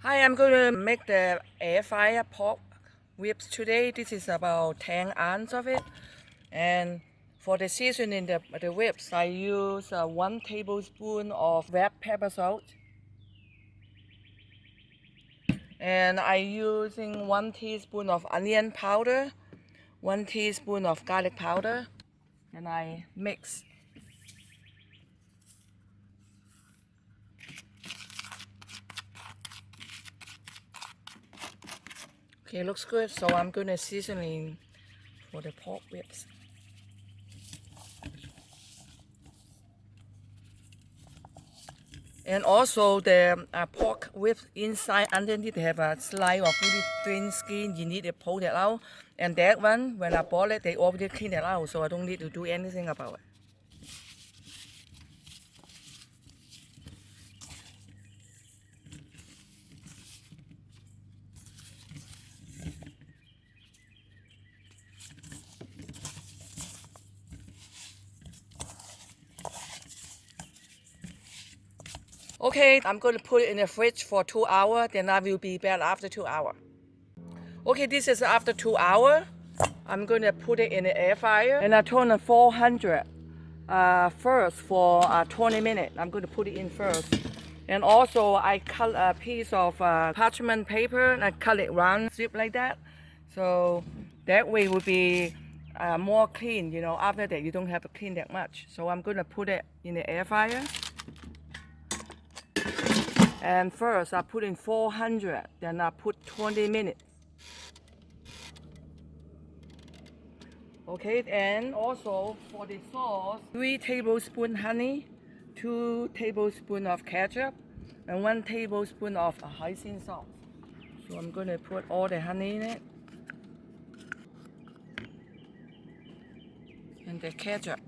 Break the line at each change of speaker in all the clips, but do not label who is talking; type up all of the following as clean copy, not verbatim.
Hi, I'm going to make the air fryer pork ribs today. This is about 10 ounces of it. And for the seasoning the ribs, I use 1 tablespoon of red pepper salt. And I using 1 teaspoon of onion powder, 1 teaspoon of garlic powder. And I mix. Okay, looks good. So I'm going to seasoning for the pork ribs. And also the pork ribs inside underneath they have a slice of really thin skin. You need to pull that out. And that one, when I boil it, they already clean it out, so I don't need to do anything about it. Okay, I'm going to put it in the fridge for 2 hours, then I will be back after 2 hours. Okay, this is after 2 hours. I'm going to put it in the air fryer and I turn on 400 first for 20 minutes. I'm going to put it in first. And also I cut a piece of parchment paper and I cut it round, strip like that. So that way it will be more clean, you know, after that you don't have to clean that much. So I'm going to put it in the air fryer. And first I put in 400, then I put 20 minutes. Okay, and also for the sauce, 3 tablespoons honey, 2 tablespoons of ketchup, and 1 tablespoon of hoisin sauce. So I'm going to put all the honey in it. And the ketchup.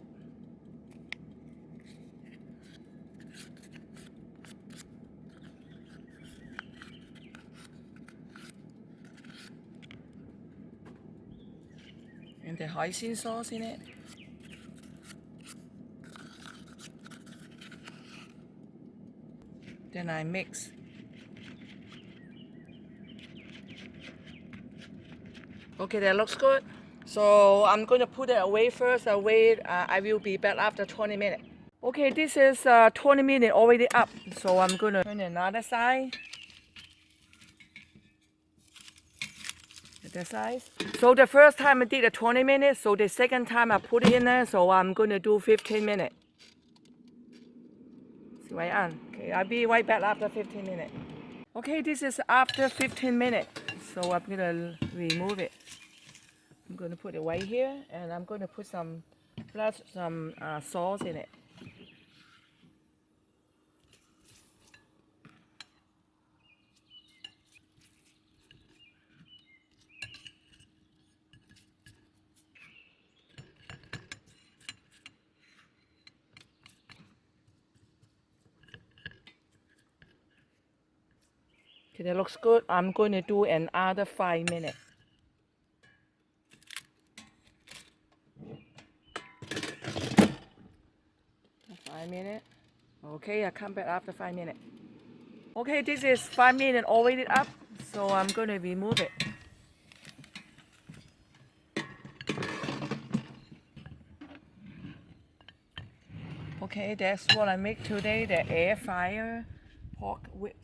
And the hoisin sauce in it. Then I mix. Okay, that looks good. So I'm going to put it away first. I will be back after 20 minutes. Okay, this is 20 minutes already up. So I'm going to turn another side. The size. So the first time I did 20 minutes, so the second time I put it in there, so I'm going to do 15 minutes. See right on. Okay, I'll be right back after 15 minutes. Okay, this is after 15 minutes, so I'm going to remove it. I'm going to put it right here, and I'm going to put some sauce in it. Okay, that looks good. I'm going to do another 5 minutes. 5 minutes. Okay, I come back after 5 minutes. Okay, this is 5 minutes already up, so I'm going to remove it. Okay, that's what I make today, the air fryer pork ribs.